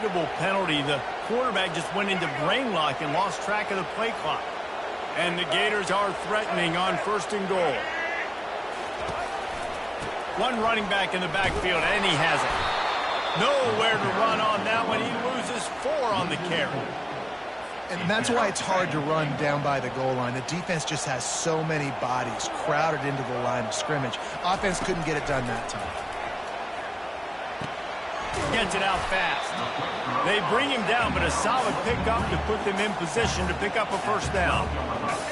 avoidable penalty. The quarterback just went into brain lock and lost track of the play clock. And the Gators are threatening on 1st and goal. One running back in the backfield, and he has it. Nowhere to run on that one. He loses 4 on the carry. And that's why it's hard to run down by the goal line. The defense just has so many bodies crowded into the line of scrimmage. Offense couldn't get it done that time. Gets it out fast. They bring him down, but a solid pickup to put them in position to pick up a 1st down.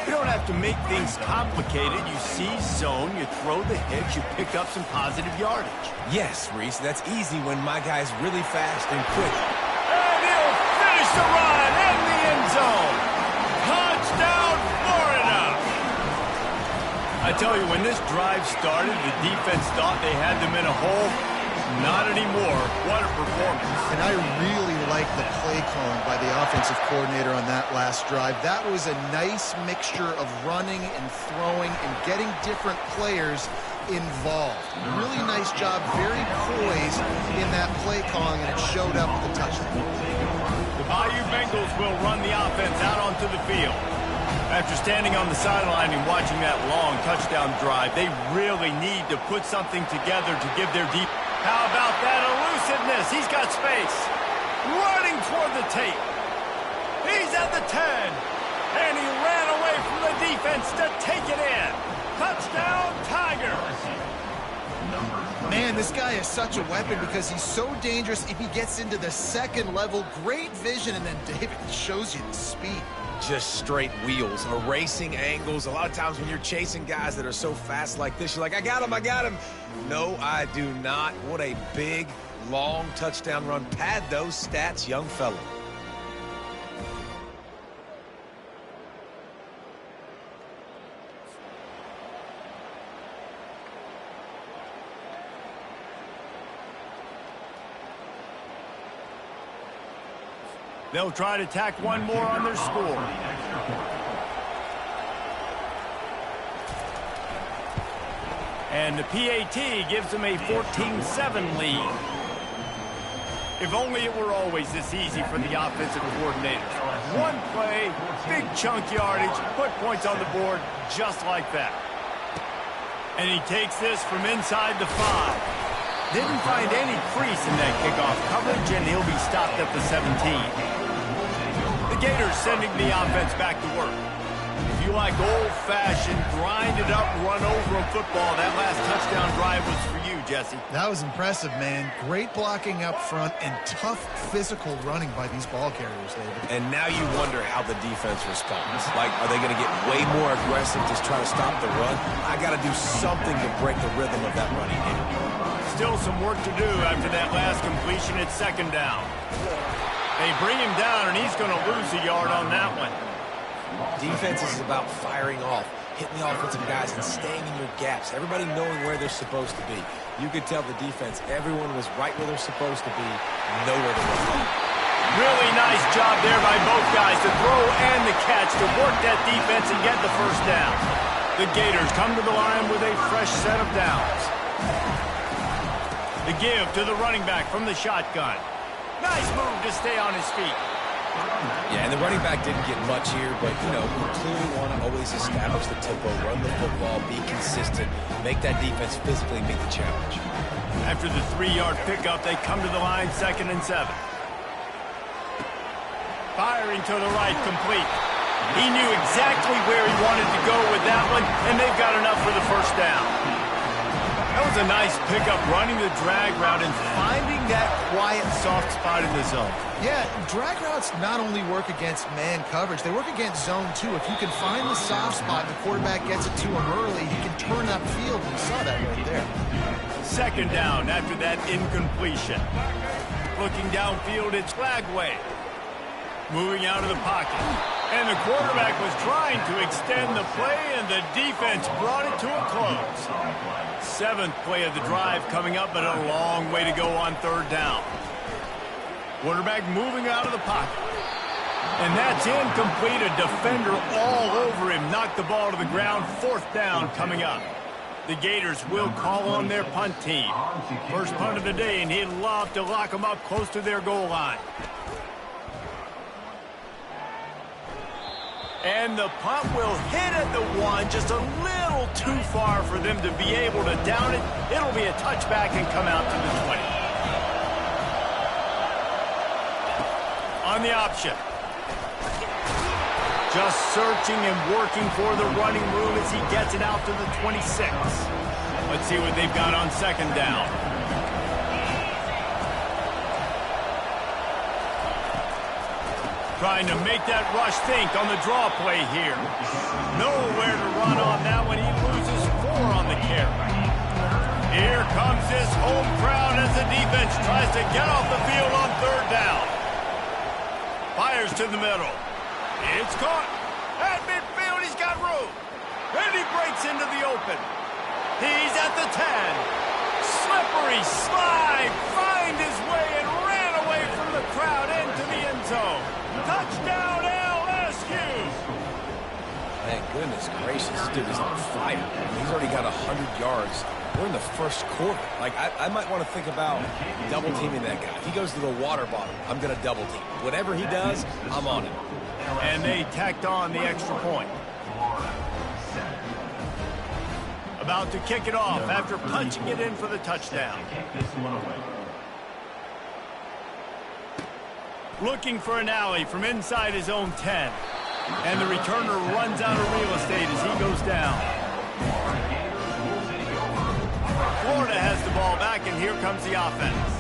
You don't have to make things complicated. You see zone, you throw the hitch, you pick up some positive yardage. Yes, Reese, that's easy when my guy's really fast and quick. And he'll finish the run in the end zone. Touchdown, Florida! I tell you, when this drive started, the defense thought they had them in a hole. Not anymore. What a performance. And I really like the play calling by the offensive coordinator on that last drive. That was a nice mixture of running and throwing and getting different players involved. Really nice job, very poised in that play calling, and it showed up with the touchdown. The Bayou Bengals will run the offense out onto the field. After standing on the sideline and watching that long touchdown drive, they really need to put something together to give their deep... How about that elusiveness? He's got space. Running toward the tape. He's at the 10. And he ran away from the defense to take it in. Touchdown, Tigers. Man, this guy is such a weapon because he's so dangerous if he gets into the 2nd level. Great vision, and then David shows you the speed. Just straight wheels, erasing angles. A lot of times when you're chasing guys that are so fast like this, you're like, I got him, I got him. No, I do not. What a big, long touchdown run. Pad those stats, young fella. They'll try to tack one more on their score. And the PAT gives them a 14-7 lead. If only it were always this easy for the offensive coordinators. One play, big chunk yardage, put points on the board just like that. And he takes this from inside the 5. Didn't find any crease in that kickoff coverage, and he'll be stopped at the 17. The Gators sending the offense back to work. If you like old-fashioned, grind-it-up, run-over a football, that last touchdown drive was for you, Jesse. That was impressive, man. Great blocking up front and tough physical running by these ball carriers, David. And now you wonder how the defense responds. Like, are they going to get way more aggressive to try to stop the run? I got to do something to break the rhythm of that running game. Still some work to do after that last completion at 2nd down. They bring him down, and he's going to lose a yard on that one. Defense is about firing off, hitting the offensive guys, and staying in your gaps. Everybody knowing where they're supposed to be. You could tell the defense, everyone was right where they're supposed to be, nowhere to run. Really nice job there by both guys, the throw and the catch, to work that defense and get the 1st down. The Gators come to the line with a fresh set of downs. The give to the running back from the shotgun. Nice move to stay on his feet. Yeah, and the running back didn't get much here, but, you know, we clearly want to always establish the tempo, run the football, be consistent, make that defense physically meet the challenge. After the 3-yard pickup, they come to the line 2nd and 7. Firing to the right, complete. He knew exactly where he wanted to go with that one, and they've got enough for the 1st down. That was a nice pickup, running the drag route and finding that quiet, soft spot in the zone. Yeah, drag routes not only work against man coverage, they work against zone too. If you can find the soft spot and the quarterback gets it to him early, he can turn upfield, and you saw that right there. 2nd down after that incompletion. Looking downfield, it's Flagway. Moving out of the pocket. And the quarterback was trying to extend the play, and the defense brought it to a close. 7th play of the drive coming up, but a long way to go on 3rd down. Quarterback moving out of the pocket. And that's incomplete. A defender all over him. Knocked the ball to the ground. 4th down coming up. The Gators will call on their punt team. First punt of the day, and he'd love to lock them up close to their goal line. And the punt will hit at the 1, just a little too far for them to be able to down it. It'll be a touchback and come out to the 20. On the option. Just searching and working for the running room as he gets it out to the 26. Let's see what they've got on second down. Trying to make that rush think on the draw play here. Nowhere to run on that one. He loses 4 on the carry. Here comes this home crowd as the defense tries to get off the field on third down. Fires to the middle. It's caught. At midfield, he's got room. And he breaks into the open. He's at the 10. Slippery slide. Find his way and ran away from the crowd into the end zone. Touchdown, LSU! Man, goodness gracious, this dude is on fire. He's already got 100 yards. We're in the first quarter. Like, I might want to think about double-teaming that guy. If he goes to the water bottle, I'm going to double-team. Whatever he does, I'm on him. And they tacked on the extra point. About to kick it off after punching it in for the touchdown. Looking for an alley from inside his own 10. And the returner runs out of real estate as he goes down. Florida has the ball back, and here comes the offense.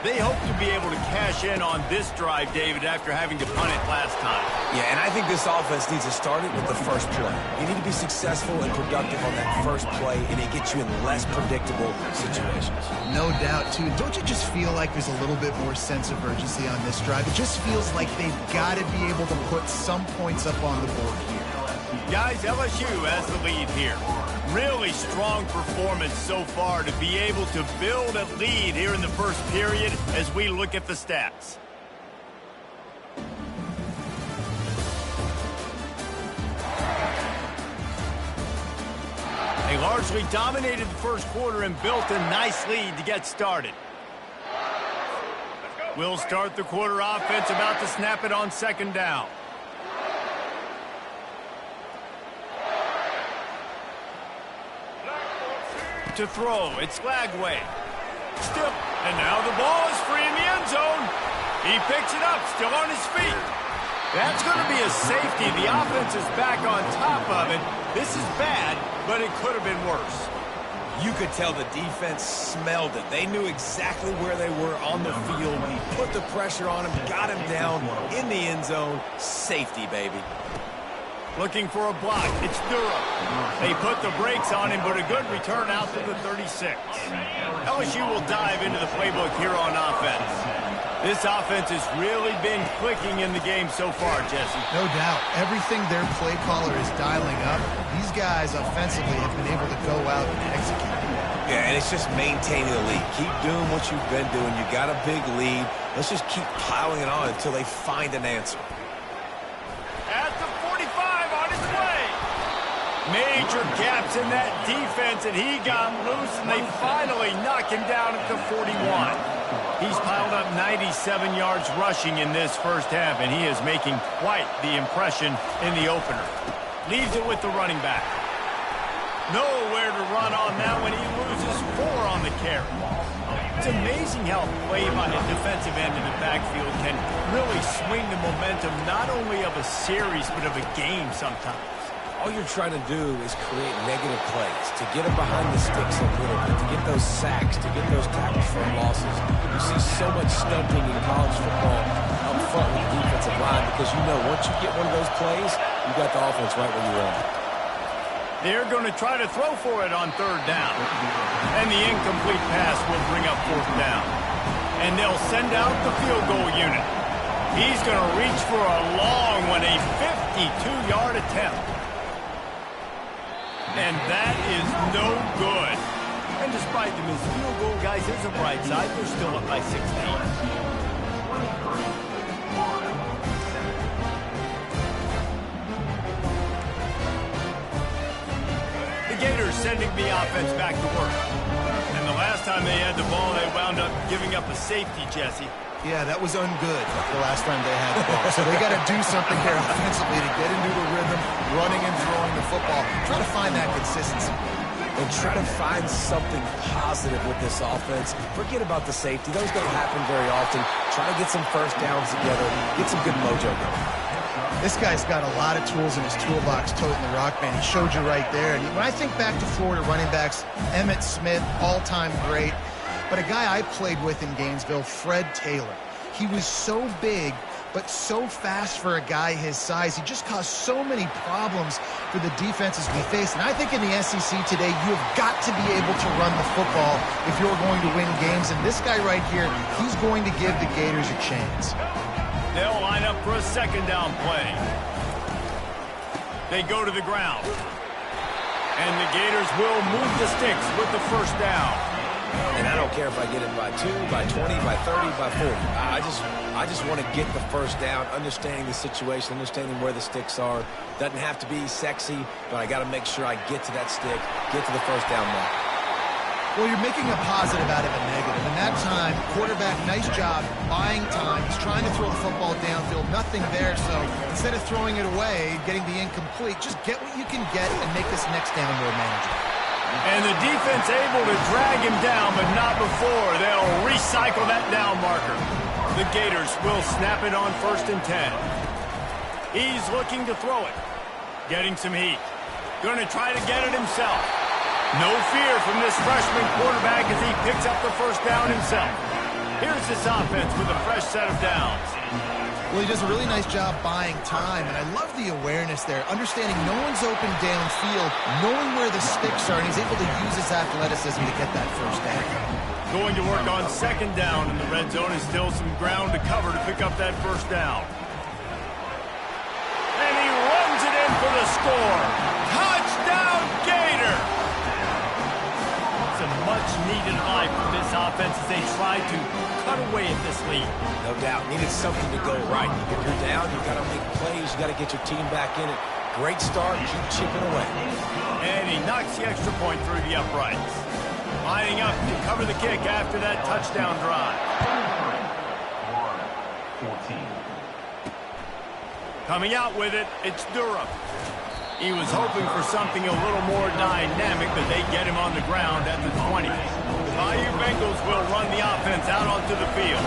They hope to be able to cash in on this drive, David, after having to punt it last time. Yeah, and I think this offense needs to start it with the first play. You need to be successful and productive on that first play, and it gets you in less predictable situations. No doubt, too. Don't you just feel like there's a little bit more sense of urgency on this drive? It just feels like they've got to be able to put some points up on the board here. Guys, LSU has the lead here. Really strong performance so far to be able to build a lead here in the first period as we look at the stats. They largely dominated the first quarter and built a nice lead to get started. We'll start the quarter offense, about to snap it on second down. To throw, it's Lagway. Still, and now the ball is free in the end zone. He picks it up, still on his feet. That's going to be a safety. The offense is back on top of it. This is bad, but it could have been worse. You could tell the defense smelled it. They knew exactly where they were on the field. He put the pressure on him, got him down in the end zone. Safety, baby. Looking for a block. It's Durham. They put the brakes on him, but a good return out to the 36. LSU will dive into the playbook here on offense. This offense has really been clicking in the game so far, Jesse. No doubt. Everything their play caller is dialing up, these guys offensively have been able to go out and execute. Yeah, and it's just maintaining the lead. Keep doing what you've been doing. You got a big lead. Let's just keep piling it on until they find an answer. At the 45, on his way. Major gaps in that defense, and he got loose, and they finally knock him down at the 41. He's piled up 97 yards rushing in this first half, and he is making quite the impression in the opener. Leaves it with the running back. Nowhere to run on that one. He loses 4 on the carry. It's amazing how play by a defensive end in the backfield can really swing the momentum not only of a series but of a game sometimes. All you're trying to do is create negative plays, to get them behind the sticks a little bit, to get those sacks, to get those tackles for losses. You see so much stumping in college football up front with the defensive line because you know once you get one of those plays, you got the offense right where you want it. They're going to try to throw for it on third down. And the incomplete pass will bring up fourth down. And they'll send out the field goal unit. He's going to reach for a long one, a 52-yard attempt. And that is no good. And despite the missed field goal, guys, there's a bright side. They're still up by 16. Gators sending the offense back to work. And the last time they had the ball, they wound up giving up a safety, Jesse. Yeah, that was ungood the last time they had the ball. So they got to do something here offensively to get into the rhythm, running and throwing the football. Try to find that consistency. And try to find something positive with this offense. Forget about the safety. Those don't happen very often. Try to get some first downs together. Get some good mojo going. This guy's got a lot of tools in his toolbox, toting the rock, man. He showed you right there. And when I think back to Florida running backs, Emmitt Smith, all-time great. But a guy I played with in Gainesville, Fred Taylor. He was so big, but so fast for a guy his size. He just caused so many problems for the defenses we face. And I think in the SEC today, you have got to be able to run the football if you're going to win games. And this guy right here, he's going to give the Gators a chance. They'll line up for a second down play. They go to the ground. And the Gators will move the sticks with the first down. And I don't care if I get it by 2, by 20, by 30, by 40. I just want to get the first down, understanding the situation, understanding where the sticks are. Doesn't have to be sexy, but I got to make sure I get to that stick, get to the first down mark. Well, you're making a positive out of a negative. And that time, quarterback, nice job, buying time. He's trying to throw the football downfield. Nothing there, so instead of throwing it away, getting the incomplete, just get what you can get and make this next down more manageable. And the defense able to drag him down, but not before. They'll recycle that down marker. The Gators will snap it on 1st and 10. He's looking to throw it. Getting some heat. Going to try to get it himself. No fear from this freshman quarterback as he picks up the first down himself. Here's this offense with a fresh set of downs. Well, he does a really nice job buying time, and I love the awareness there, understanding no one's open downfield, knowing where the sticks are, and he's able to use his athleticism to get that first down. Going to work on second down in the red zone, is still some ground to cover to pick up that first down. And he runs it in for the score. Touchdown, Gator! Some much-needed life from this offense as they try to cut away at this lead. No doubt. Needed something to go right. If you're down, you got to make plays. You got to get your team back in it. Great start. Keep chipping away. And he knocks the extra point through the uprights. Lining up to cover the kick after that touchdown drive. 14. Coming out with it, it's Durham. He was hoping for something a little more dynamic, but they get him on the ground at the 20. The Bayou Bengals will run the offense out onto the field.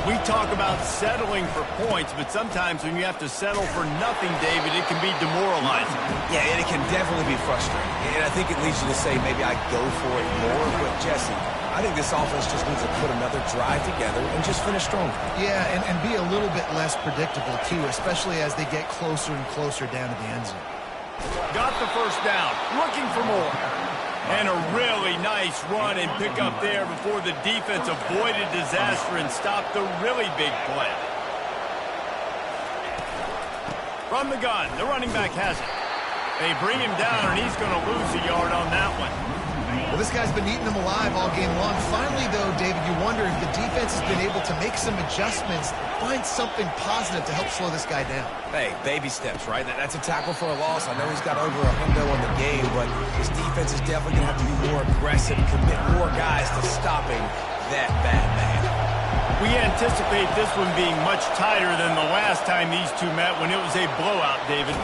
We talk about settling for points, but sometimes when you have to settle for nothing, David, it can be demoralizing. Yeah, and it can definitely be frustrating. And I think it leads you to say maybe I go for it more. But, Jesse, I think this offense just needs to put another drive together and just finish strong. Yeah, and be a little bit less predictable, too, especially as they get closer and closer down to the end zone. Got the first down, looking for more. And a really nice run and pick up there before the defense avoided disaster and stopped the really big play. From the gun, the running back has it. They bring him down, and he's going to lose a yard on that one. Well, this guy's been eating them alive all game long. Finally, though, David, you wonder if the defense has been able to make some adjustments, find something positive to help slow this guy down. Hey, baby steps, right? That's a tackle for a loss. I know he's got over a hundo on the game, but his defense is definitely going to have to be more aggressive, commit more guys to stopping that bad man. We anticipate this one being much tighter than the last time these two met when it was a blowout, David.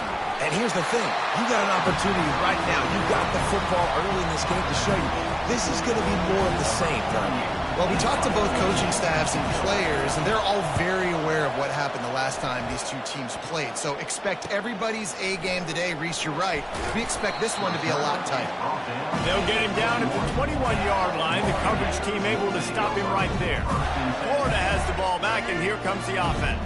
And here's the thing. You got an opportunity right now. You got the football early in this game to show you this is going to be more of the same, though. Well, we talked to both coaching staffs and players, and they're all very aware of what happened the last time these two teams played. So expect everybody's A game today. Reese, you're right. We expect this one to be a lot tighter. They'll get him down at the 21-yard line. The coverage team able to stop him right there. Florida has the ball back, and here comes the offense.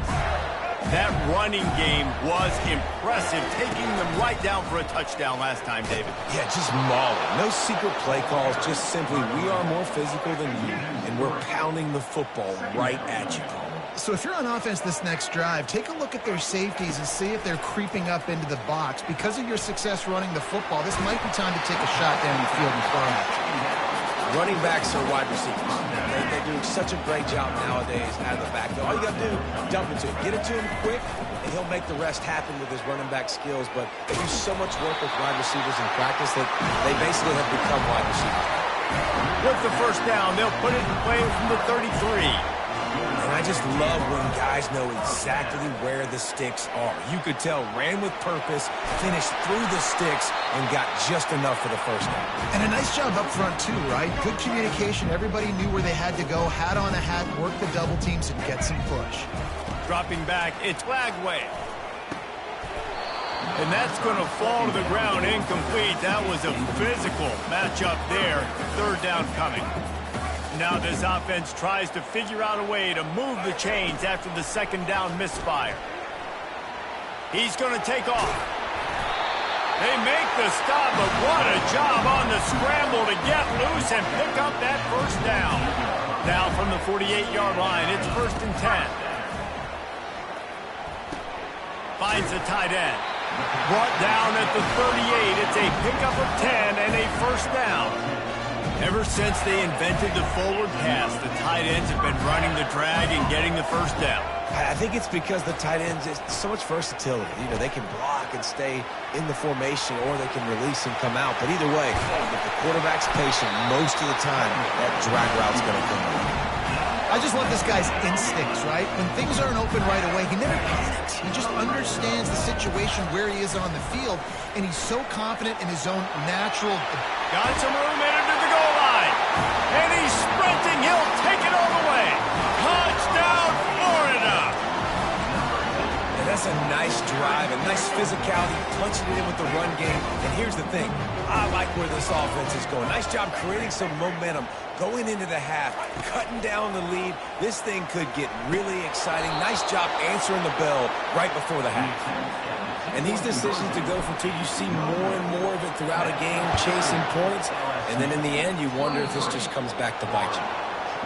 That running game was impressive, taking them right down for a touchdown last time, David. Yeah, just mauling. No secret play calls, just simply we are more physical than you, and we're pounding the football right at you. So if you're on offense this next drive, take a look at their safeties and see if they're creeping up into the box. Because of your success running the football, this might be time to take a shot down the field and throw it. Running backs are wide receivers. They do such a great job nowadays out of the backfield. All you got to do, dump it to him. Get it to him quick, and he'll make the rest happen with his running back skills. But they do so much work with wide receivers in practice that they basically have become wide receivers. With the first down, they'll put it in play from the 33. And I I just love when guys know exactly where the sticks are. You could tell ran with purpose, finished through the sticks, and got just enough for the first down. And a nice job up front, too, right? Good communication. Everybody knew where they had to go, hat on a hat, work the double teams, and get some push. Dropping back, it's Lagway. And that's going to fall to the ground incomplete. That was a physical matchup there. Third down coming. Now this offense tries to figure out a way to move the chains after the second down misfire. He's going to take off. They make the stop, but what a job on the scramble to get loose and pick up that first down. Now from the 48-yard line, it's 1st and 10. Finds the tight end. Brought down at the 38. It's a pickup of 10 and a first down. Ever since they invented the forward pass, the tight ends have been running the drag and getting the first down. I think it's because the tight ends, it's so much versatility. You know, they can block and stay in the formation, or they can release and come out. But either way, if the quarterback's patient most of the time, that drag route's going to come out. I just love this guy's instincts, right? When things aren't open right away, he never panics. He just understands the situation where he is on the field, and he's so confident in his own natural... Got some room into the goal line. And he's sprinting. He'll take it all the way. Touchdown, Florida. And that's a nice drive, a nice physicality, punching it in with the run game. And here's the thing. I like where this offense is going. Nice job creating some momentum. Going into the half, cutting down the lead. This thing could get really exciting. Nice job answering the bell right before the half. And these decisions to go for two, you see more and more of it throughout a game, chasing points. And then in the end, you wonder if this just comes back to bite you.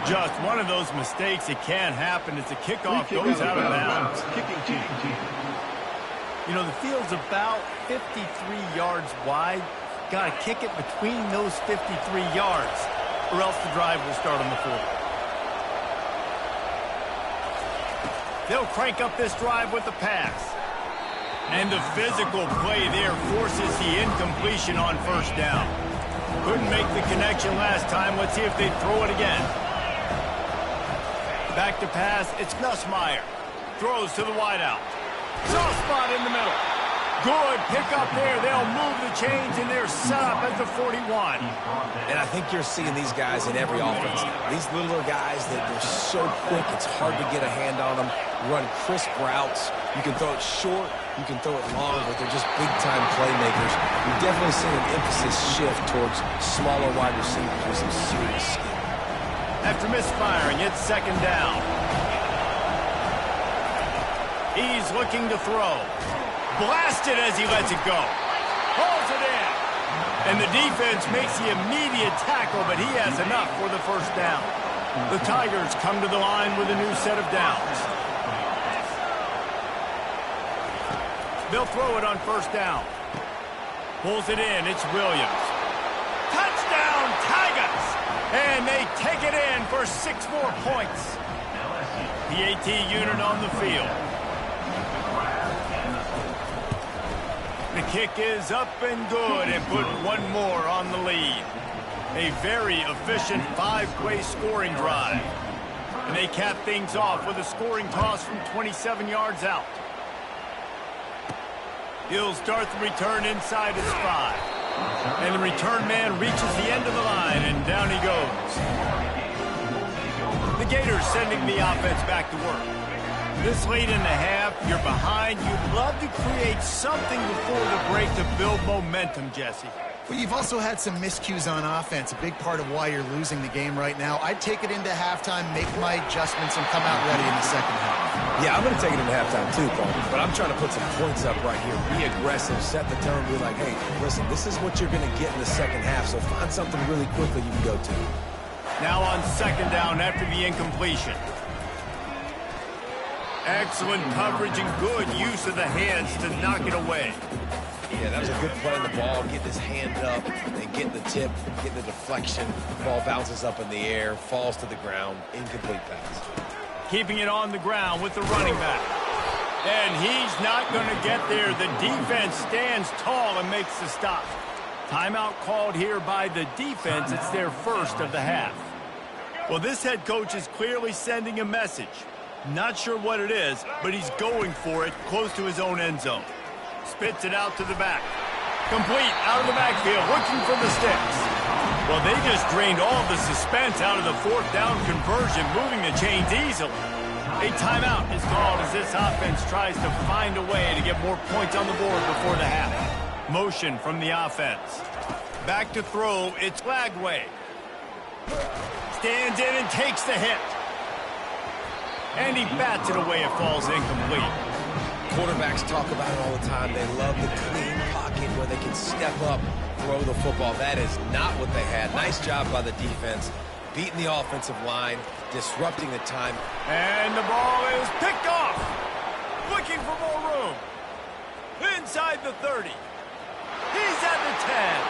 Just one of those mistakes that can happen as the kickoff goes out of bounds. You know, the field's about 53 yards wide. Got to kick it between those 53 yards, or else the drive will start on the 40. They'll crank up this drive with the pass. And the physical play there forces the incompletion on first down. Couldn't make the connection last time. Let's see if they throw it again. Back to pass, it's Nussmeier. Throws to the wideout. Soft spot in the middle. Good pickup there. They'll move the chains, and they're set up at the 41. And I think you're seeing these guys in every offense now. These littler guys that they're so quick, it's hard to get a hand on them. Run crisp routes. You can throw it short, you can throw it long, but they're just big-time playmakers. We've definitely seen an emphasis shift towards smaller wide receivers with some serious skill. After misfiring, it's second down. He's looking to throw. Blasted as he lets it go. Holds it in. And the defense makes the immediate tackle, but he has enough for the first down. The Tigers come to the line with a new set of downs. They'll throw it on first down. Pulls it in. It's Williams. Touchdown, Tigers! And they take it in for 6 more points. The AT unit on the field. The kick is up and good, and put one more on the lead. A very efficient 5-way scoring drive. And they cap things off with a scoring toss from 27 yards out. He'll start the return inside his 5. And the return man reaches the end of the line, and down he goes. The Gators sending the offense back to work. This late in the half, you're behind. You'd love to create something before the break to build momentum, Jesse. Well, you've also had some miscues on offense, a big part of why you're losing the game right now. I'd take it into halftime, make my adjustments, and come out ready in the second half. Yeah, I'm going to take it into halftime too, Paul, but I'm trying to put some points up right here. Be aggressive, set the tone, be like, hey, listen, this is what you're going to get in the second half, so find something really quickly you can go to. Now on second down after the incompletion. Excellent coverage and good use of the hands to knock it away. Yeah, that was a good play on the ball, getting his hand up, and getting the tip, getting the deflection. Ball bounces up in the air, falls to the ground, incomplete pass. Keeping it on the ground with the running back. And he's not going to get there. The defense stands tall and makes the stop. Timeout called here by the defense. It's their first of the half. Well, this head coach is clearly sending a message. Not sure what it is, but he's going for it close to his own end zone. Spits it out to the back. Complete out of the backfield, looking for the sticks. Well, they just drained all of the suspense out of the fourth down conversion, moving the chains easily. A timeout is called as this offense tries to find a way to get more points on the board before the half. Motion from the offense. Back to throw, it's Lagway. Stands in and takes the hit. And he bats it away, it falls incomplete. Quarterbacks talk about it all the time. They love the clean pocket where they can step up, throw the football. That is not what they had. Nice job by the defense, beating the offensive line, disrupting the time. And the ball is picked off. Looking for more room. Inside the 30. He's at the 10.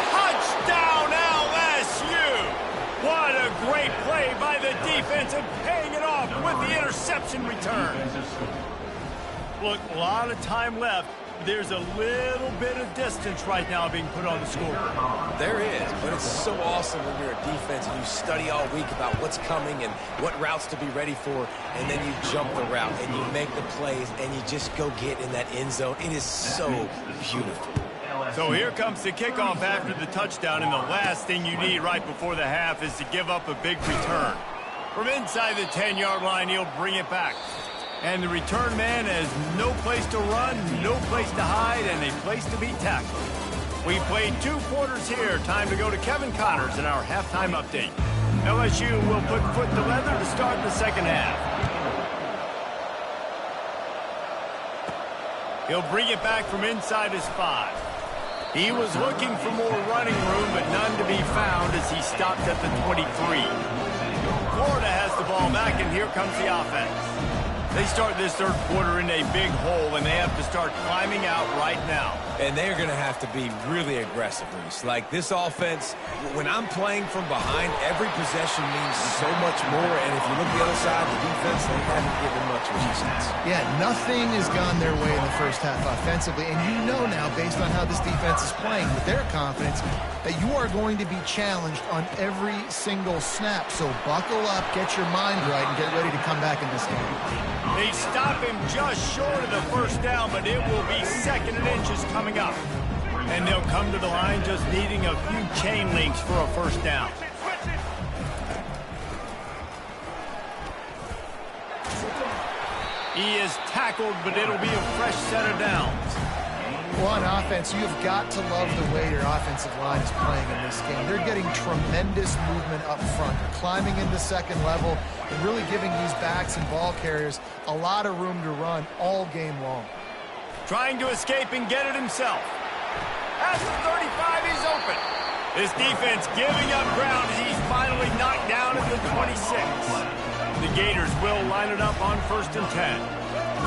Touchdown LSU. What a great play by the defense and paying it off with the interception return. Look, a lot of time left. There's a little bit of distance right now being put on the scoreboard. There is, but it's so awesome when you're a defense and you study all week about what's coming and what routes to be ready for, and then you jump the route and you make the plays and you just go get in that end zone. It is so beautiful. So here comes the kickoff after the touchdown, and the last thing you need right before the half is to give up a big return. From inside the 10-yard line, he'll bring it back. And the return man has no place to run, no place to hide, and a place to be tackled. We played 2 quarters here. Time to go to Kevin Connors in our halftime update. LSU will put foot to leather to start the second half. He'll bring it back from inside his 5. He was looking for more running room, but none to be found as he stopped at the 23. Florida has the ball back, and here comes the offense. They start this third quarter in a big hole, and they have to start climbing out right now. And they're going to have to be really aggressive, Reese. Like this offense, when I'm playing from behind, every possession means so much more. And if you look the other side, the defense, they haven't given much resistance. Yeah, nothing has gone their way in the first half offensively. And you know now, based on how this defense is playing with their confidence, that you are going to be challenged on every single snap. So buckle up, get your mind right, and get ready to come back in this game. They stop him just short of the first down, but it will be second and inches coming up. And they'll come to the line just needing a few chain links for a first down. He is tackled, but it'll be a fresh set of downs. Well, on offense, you've got to love the way your offensive line is playing in this game. They're getting tremendous movement up front, climbing into second level, and really giving these backs and ball carriers a lot of room to run all game long. Trying to escape and get it himself. At the 35, he's open. This defense giving up ground as he's finally knocked down at the 26. The Gators will line it up on 1st and 10.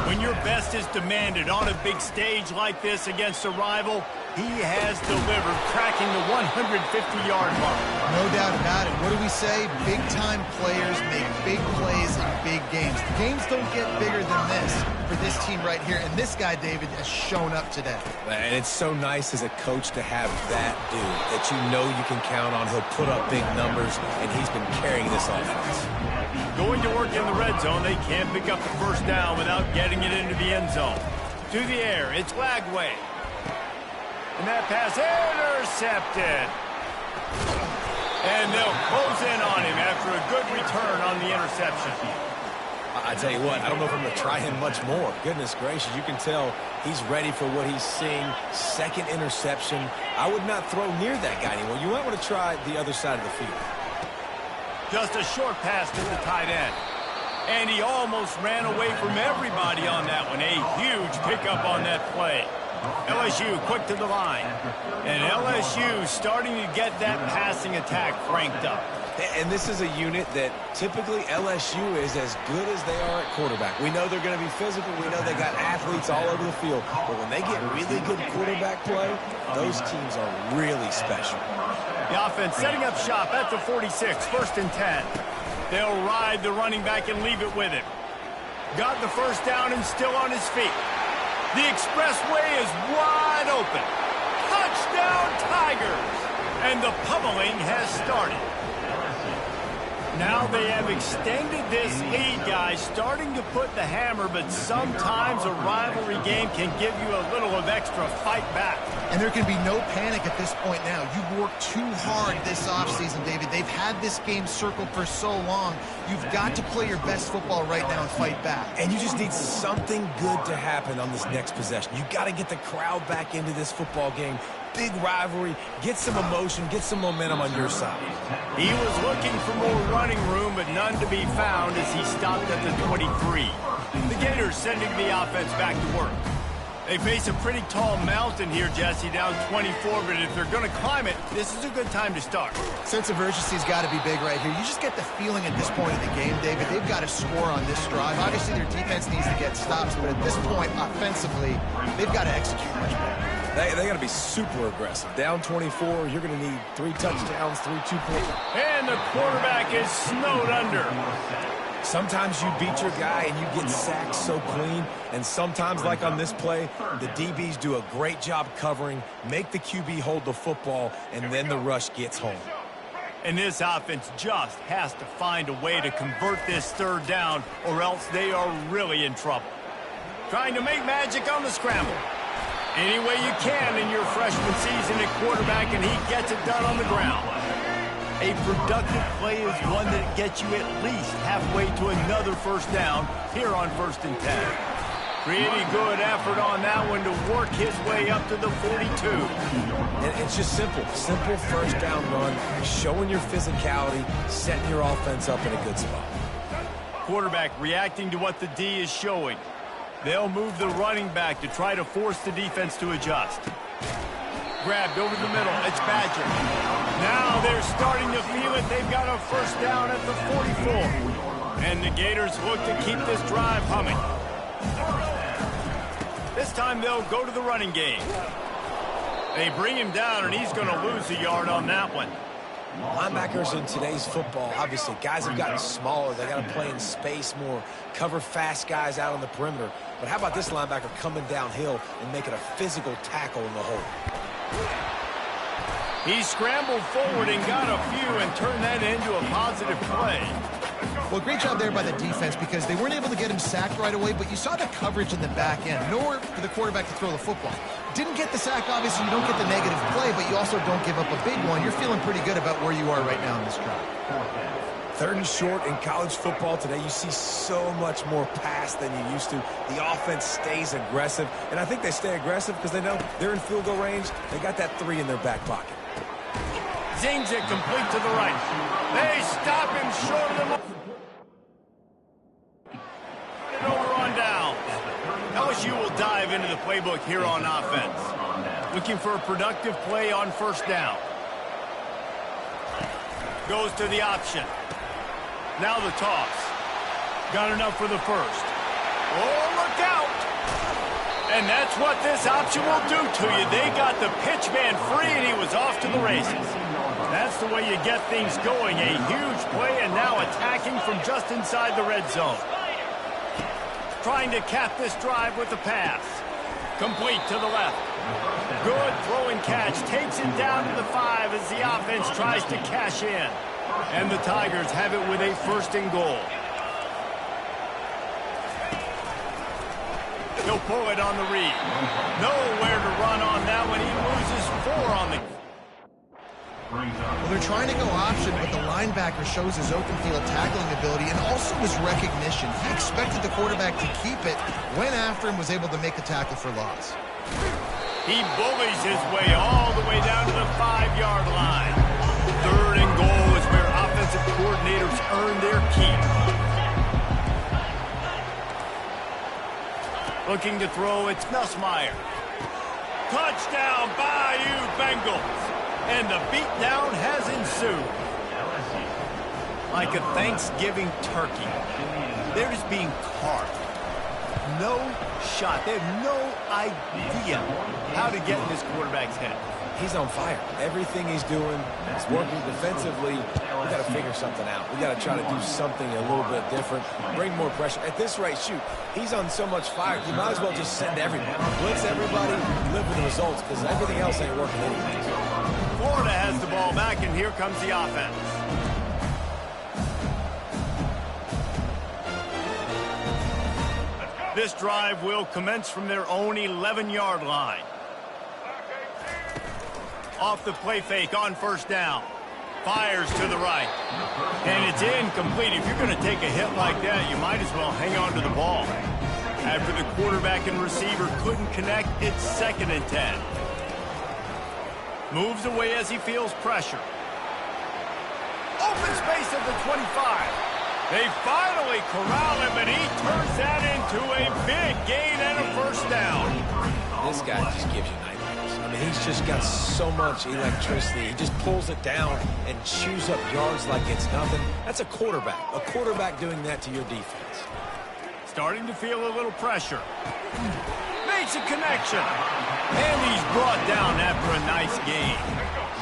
When your best is demanded on a big stage like this against a rival, he has delivered, cracking the 150-yard mark. No doubt about it. What do we say? Big-time players make big plays in big games. The games don't get bigger than this for this team right here, and this guy, David, has shown up today. And it's so nice as a coach to have that dude that you know you can count on. He'll put up big numbers, and he's been carrying this offense. Going to work in the red zone, they can't pick up the first down without getting it into the end zone. To the air, it's Lagway. And that pass intercepted. And they'll close in on him after a good return on the interception. I tell you what, I don't know if I'm going to try him much more. Goodness gracious, you can tell he's ready for what he's seeing. Second interception. I would not throw near that guy anymore. You might want to try the other side of the field. Just a short pass to the tight end. And he almost ran away from everybody on that one. A huge pickup on that play. LSU quick to the line. And LSU starting to get that passing attack cranked up. And this is a unit that typically LSU is as good as they are at quarterback. We know they're going to be physical. We know they got athletes all over the field. But when they get really good quarterback play, those teams are really special. The offense setting up shop at the 46, 1st and 10. They'll ride the running back and leave it with him. Got the first down and still on his feet. The expressway is wide open. Touchdown Tigers! And the pummeling has started. Now they have extended this lead, guys, starting to put the hammer, but sometimes a rivalry game can give you a little of extra fight back. And there can be no panic at this point now. You've worked too hard this offseason, David. They've had this game circled for so long. You've got to play your best football right now and fight back. And you just need something good to happen on this next possession. You got to get the crowd back into this football game. Big rivalry, get some emotion, get some momentum on your side. He was looking for more running room, but none to be found as he stopped at the 23. The Gators sending the offense back to work. They face a pretty tall mountain here, Jesse, down 24, but if they're going to climb it, this is a good time to start. Sense of urgency's got to be big right here. You just get the feeling at this point in the game, David, they've got to score on this drive. Obviously, their defense needs to get stops, but at this point, offensively, they've got to execute much better. They got to be super aggressive. Down 24, you're going to need 3 touchdowns, 3 2-point. And the quarterback is snowed under. Sometimes you beat your guy and you get sacked so clean, and sometimes, like on this play, the DBs do a great job covering, make the QB hold the football, and then the rush gets home. And this offense just has to find a way to convert this third down, or else they are really in trouble. Trying to make magic on the scramble. Any way you can in your freshman season at quarterback, and he gets it done on the ground. A productive play is one that gets you at least halfway to another first down here on 1st and 10. Pretty good effort on that one to work his way up to the 42. And it's just simple first down run, showing your physicality, setting your offense up in a good spot. Quarterback reacting to what the D is showing. They'll move the running back to try to force the defense to adjust. Grabbed over the middle. It's Badger. Now they're starting to feel it. They've got a first down at the 44. And the Gators look to keep this drive humming. This time they'll go to the running game. They bring him down, and he's going to lose a yard on that one. Linebackers in today's football, obviously, guys have gotten smaller. They got to play in space more, cover fast guys out on the perimeter. But how about this linebacker coming downhill and making a physical tackle in the hole? He scrambled forward and got a few and turned that into a positive play. Well, great job there by the defense because they weren't able to get him sacked right away, but you saw the coverage in the back end. Nowhere for the quarterback to throw the football. Didn't get the sack, obviously. You don't get the negative play, but you also don't give up a big one. You're feeling pretty good about where you are right now in this drive. 3rd and short in college football today. You see so much more pass than you used to. The offense stays aggressive, and I think they stay aggressive because they know they're in field goal range. They got that 3 in their back pocket. Zings it complete to the right. They stop him short of the... Over on down. LSU will dive into the playbook here on offense. Looking for a productive play on first down. Goes to the option. Now the toss. Got enough for the first. Oh, look out! And that's what this option will do to you. They got the pitch man free, and he was off to the races. That's the way you get things going. A huge play, and now attacking from just inside the red zone. Trying to cap this drive with the pass. Complete to the left. Good throw and catch. Takes it down to the 5 as the offense tries to cash in. And the Tigers have it with a 1st and goal. He'll pull it on the read. Nowhere to run on that one. He loses 4 on the... Well, they're trying to go option, but the linebacker shows his open field tackling ability and also his recognition. He expected the quarterback to keep it, went after him, was able to make the tackle for loss. He bullies his way all the way down to the 5-yard line. 3rd and goal is where offensive coordinators earn their keep. Looking to throw, it's Nussmeier. Touchdown, Bayou Bengals. And the beatdown has ensued. Like a Thanksgiving turkey. They're just being carved. No shot. They have no idea how to get in this quarterback's head. He's on fire. Everything he's doing is working defensively. We got to figure something out. We got to try to do something a little bit different. Bring more pressure. At this rate, shoot, he's on so much fire. You might as well just send everybody. Blitz everybody, live with the results, because everything else ain't working anyway. Florida has the ball back, and here comes the offense. This drive will commence from their own 11-yard line. Off the play fake on first down. Fires to the right. And it's incomplete. If you're going to take a hit like that, you might as well hang on to the ball. After the quarterback and receiver couldn't connect, it's 2nd and 10. Moves away as he feels pressure. Open space at the 25. They finally corral him, and he turns that into a big gain and a first down. This guy just gives you nightmares. I mean, he's just got so much electricity. He just pulls it down and chews up yards like it's nothing. That's a quarterback. A quarterback doing that to your defense. Starting to feel a little pressure. Makes a connection. And he's brought down after a nice gain.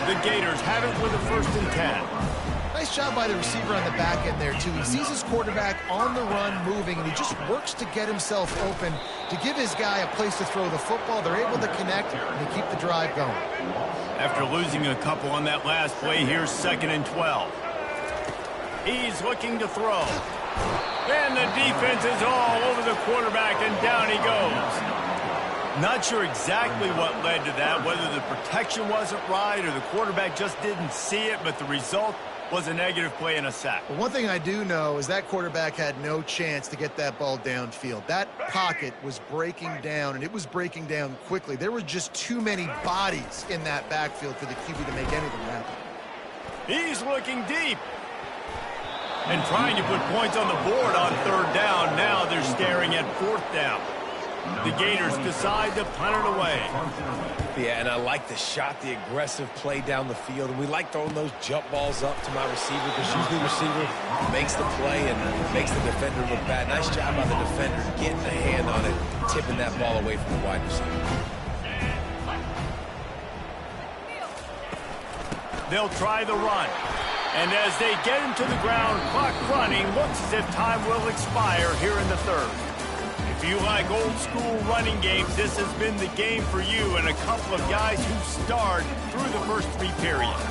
The Gators have it with a 1st and 10. Nice job by the receiver on the back end there, too. He sees his quarterback on the run moving, and he just works to get himself open to give his guy a place to throw the football. They're able to connect, and they keep the drive going. After losing a couple on that last play, here's 2nd and 12. He's looking to throw. And the defense is all over the quarterback, and down he goes. Not sure exactly what led to that, whether the protection wasn't right or the quarterback just didn't see it, but the result was a negative play and a sack. But one thing I do know is that quarterback had no chance to get that ball downfield. That pocket was breaking down, and it was breaking down quickly. There were just too many bodies in that backfield for the QB to make anything happen. He's looking deep. And trying to put points on the board on 3rd down. Now they're staring at 4th down. The Gators decide to punt it away. Yeah, and I like the shot, the aggressive play down the field. And we like throwing those jump balls up to my receiver because usually the receiver makes the play and makes the defender look bad. Nice job by the defender getting a hand on it, tipping that ball away from the wide receiver. They'll try the run. And as they get him to the ground, clock running, looks as if time will expire here in the 3rd. If you like old school running games, this has been the game for you and a couple of guys who starred through the first 3 periods.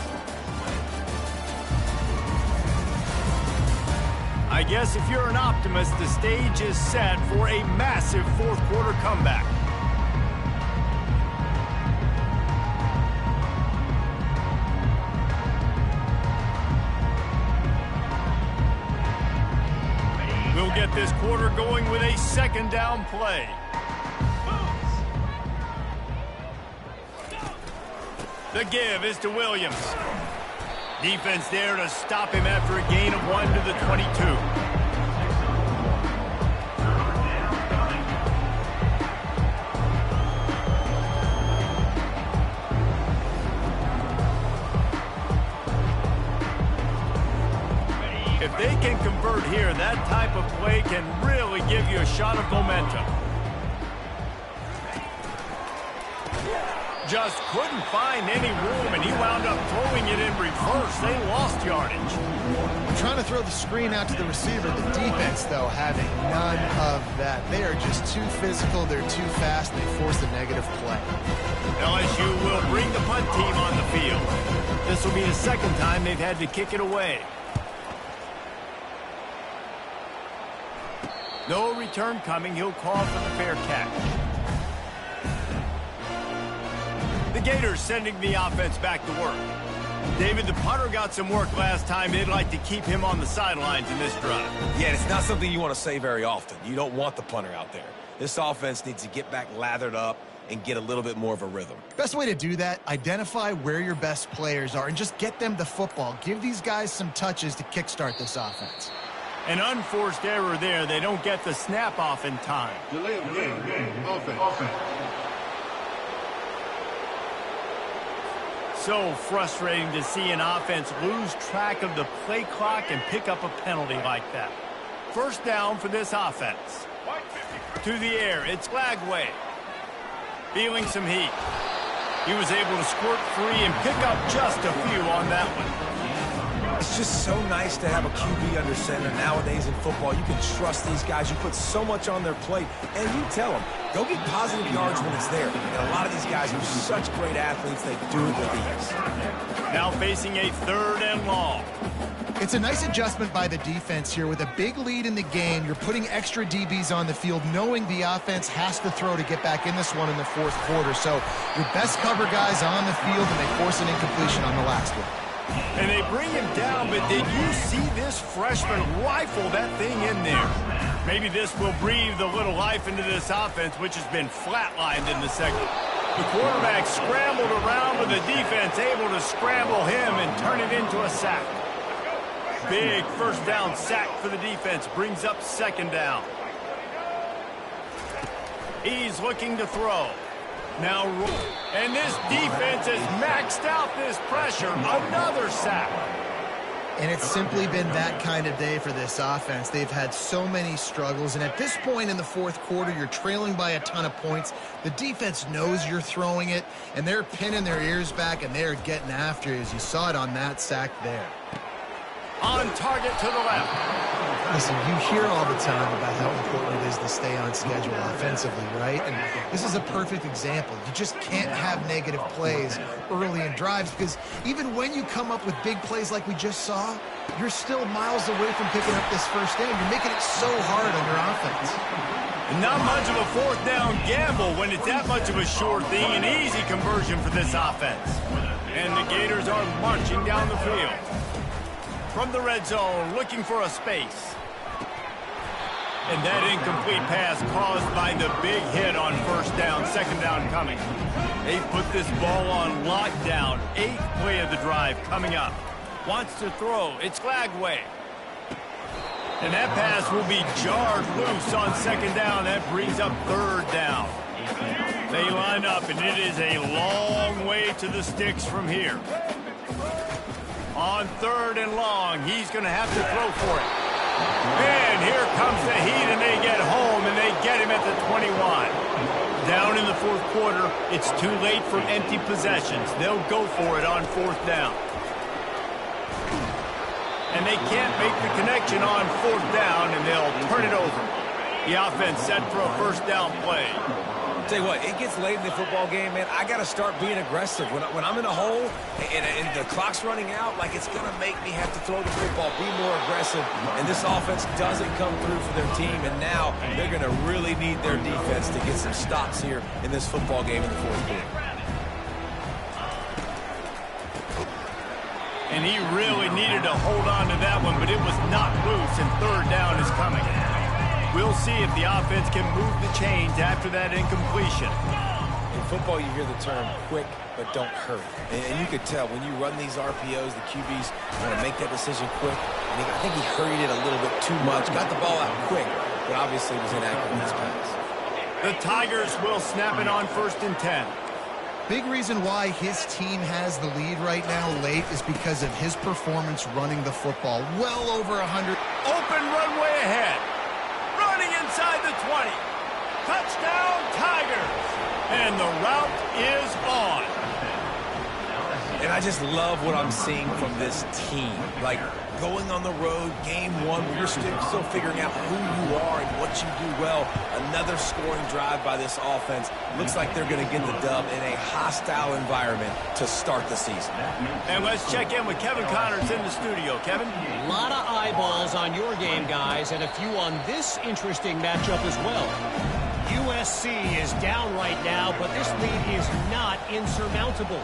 I guess if you're an optimist, the stage is set for a massive 4th quarter comeback. We'll get this quarter going with a 2nd down play. The give is to Williams. Defense there to stop him after a gain of 1 to the 22. If they can convert here, that type of play can really give you a shot of momentum. Just couldn't find any room, and he wound up throwing it in reverse. They lost yardage. Trying to throw the screen out to the receiver. The defense, though, having none of that. They are just too physical. They're too fast. They force a negative play. LSU will bring the punt team on the field. This will be the 2nd time they've had to kick it away. No return coming. He'll call for the fair catch. The Gators sending the offense back to work. David, the punter got some work last time. They'd like to keep him on the sidelines in this drive. Yeah, it's not something you want to say very often. You don't want the punter out there. This offense needs to get back lathered up and get a little bit more of a rhythm. Best way to do that, identify where your best players are and just get them the football. Give these guys some touches to kickstart this offense. An unforced error there. They don't get the snap off in time. Delay of game. Offense. So frustrating to see an offense lose track of the play clock and pick up a penalty like that. 1st down for this offense. To the air, it's Lagway. Feeling some heat. He was able to squirt free and pick up just a few on that one. It's just so nice to have a QB under center. Nowadays in football, you can trust these guys. You put so much on their plate, and you tell them, go get positive yards when it's there. And a lot of these guys are such great athletes, they do it with ease. Now facing a 3rd and long. It's a nice adjustment by the defense here. With a big lead in the game, you're putting extra DBs on the field, knowing the offense has to throw to get back in this one in the 4th quarter. So your best cover guys on the field, and they force an incompletion on the last one. And they bring him down, but did you see this freshman rifle that thing in there? Maybe this will breathe a little life into this offense, which has been flatlined in the second. The quarterback scrambled around with the defense, able to scramble him and turn it into a sack. Big 1st down sack for the defense, brings up 2nd down. He's looking to throw. Now, and this defense has maxed out this pressure. Another sack. And it's simply been that kind of day for this offense. They've had so many struggles, and at this point in the 4th quarter, you're trailing by a ton of points. The defense knows you're throwing it, and they're pinning their ears back, and they're getting after you, as you saw it on that sack there. On target to the left. Listen, you hear all the time about how important it is to stay on schedule offensively, right? And this is a perfect example. You just can't have negative plays early in drives, because even when you come up with big plays like we just saw, you're still miles away from picking up this 1st down. You're making it so hard on your offense. Not much of a 4th down gamble when it's that much of a sure thing. An easy conversion for this offense. And the Gators are marching down the field. From the red zone, looking for a space. And that incomplete pass caused by the big hit on 1st down, 2nd down coming. They put this ball on lockdown. 8th play of the drive coming up. Wants to throw. It's Glagway. And that pass will be jarred loose on 2nd down. That brings up 3rd down. They line up, and it is a long way to the sticks from here. On 3rd and long, he's going to have to throw for it. And here comes the heat, and they get home, and they get him at the 21. Down in the 4th quarter, it's too late for empty possessions. They'll go for it on 4th down. And they can't make the connection on 4th down, and they'll turn it over. The offense set for a 1st down play. Tell you what, it gets late in the football game, man. I got to start being aggressive. When I'm in a hole and the clock's running out, like, it's going to make me have to throw the football, be more aggressive. And this offense doesn't come through for their team, and now they're going to really need their defense to get some stops here in this football game in the 4th quarter. And he really needed to hold on to that one, but it was not loose, and 3rd down is coming. We'll see if the offense can move the chains after that incompletion. In football, you hear the term quick, but don't hurry. And you could tell when you run these RPOs, the QBs want to make that decision quick. I think he hurried it a little bit too much, got the ball out quick, but obviously was inaccurate in his pass. The Tigers will snap it on 1st and 10. Big reason why his team has the lead right now late is because of his performance running the football. Well over 100. Open runway ahead. Running inside the 20. Touchdown, Tigers. And the route is on. And I just love what I'm seeing from this team. Like, going on the road, game 1, where you're still figuring out who you are and what you do well. Another scoring drive by this offense. Looks like they're going to get the dub in a hostile environment to start the season. And let's check in with Kevin Connors in the studio. Kevin? A lot of eyeballs on your game, guys, and a few on this interesting matchup as well. USC is down right now, but this lead is not insurmountable.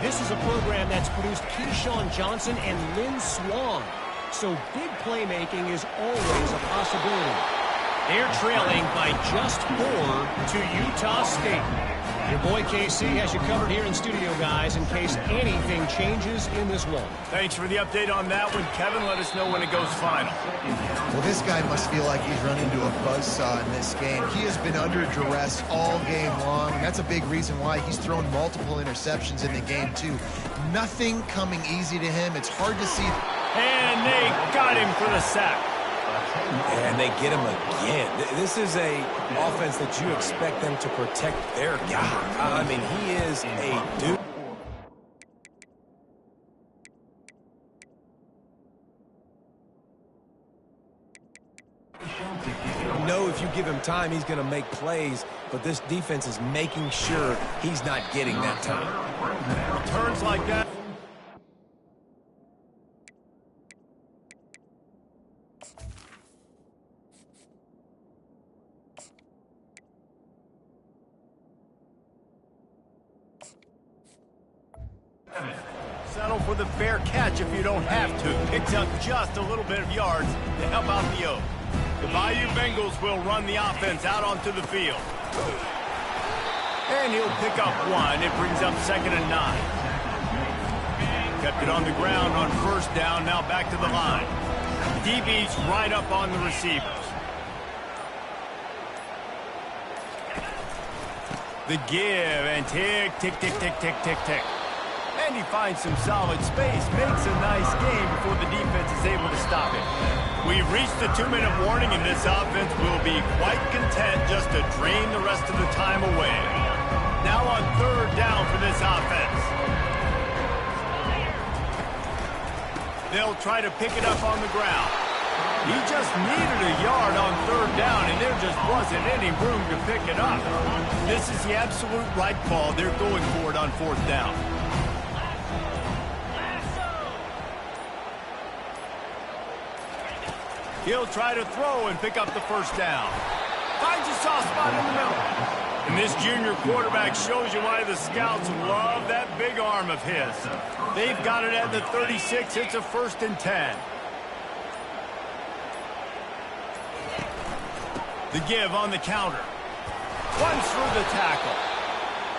This is a program that's produced Keyshawn Johnson and Lynn Swan, so big playmaking is always a possibility. They're trailing by just 4 to Utah State. Your boy KC has you covered here in studio, guys, in case anything changes in this one. Thanks for the update on that one, Kevin. Let us know when it goes final. Well, this guy must feel like he's run into a buzzsaw in this game. He has been under duress all game long, and that's a big reason why he's thrown multiple interceptions in the game, too. Nothing coming easy to him. It's hard to see. And they got him for the sack. And they get him again. This is a offense that you expect them to protect their guy. I mean, he is a dude. time, he's going to make plays, but this defense is making sure he's not getting that time. Turns like that. Settle for the fair catch if you don't have to. Picks up just a little bit of yards to help out the Oak. The Bayou Bengals will run the offense out onto the field. And he'll pick up one. It brings up 2nd and 9. Kept it on the ground on 1st down. Now back to the line. DB's right up on the receivers. The give and tick, tick, tick, tick, tick, tick, tick. And he finds some solid space, makes a nice game before the defense is able to stop it. We've reached the 2-minute warning, and this offense will be quite content just to drain the rest of the time away. Now on 3rd down for this offense. They'll try to pick it up on the ground. He just needed a yard on 3rd down, and there just wasn't any room to pick it up. This is the absolute right call. They're going for it on 4th down. He'll try to throw and pick up the 1st down. Finds a soft spot in the middle. And this junior quarterback shows you why the scouts love that big arm of his. They've got it at the 36. It's a 1st and 10. The give on the counter. Runs through the tackle.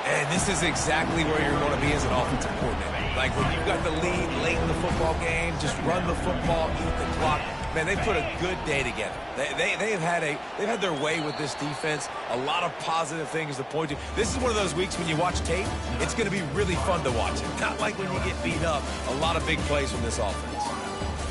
And this is exactly where you're going to be as an offensive coordinator. Like when you've got the lead late in the football game, just run the football, eat the clock. Man, they put a good day together. They've had their way with this defense. A lot of positive things to point to. This is one of those weeks when you watch tape, it's going to be really fun to watch it. Not like when you get beat up. A lot of big plays from this offense.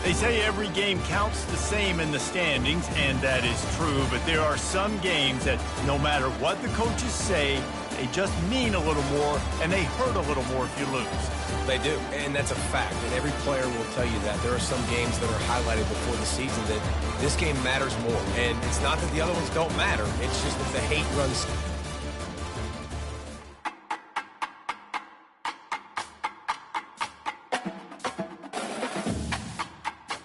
They say every game counts the same in the standings, and that is true, but there are some games that no matter what the coaches say, they just mean a little more, and they hurt a little more if you lose. They do, and that's a fact, and every player will tell you that. There are some games that are highlighted before the season that this game matters more, and it's not that the other ones don't matter. It's just that the hate runs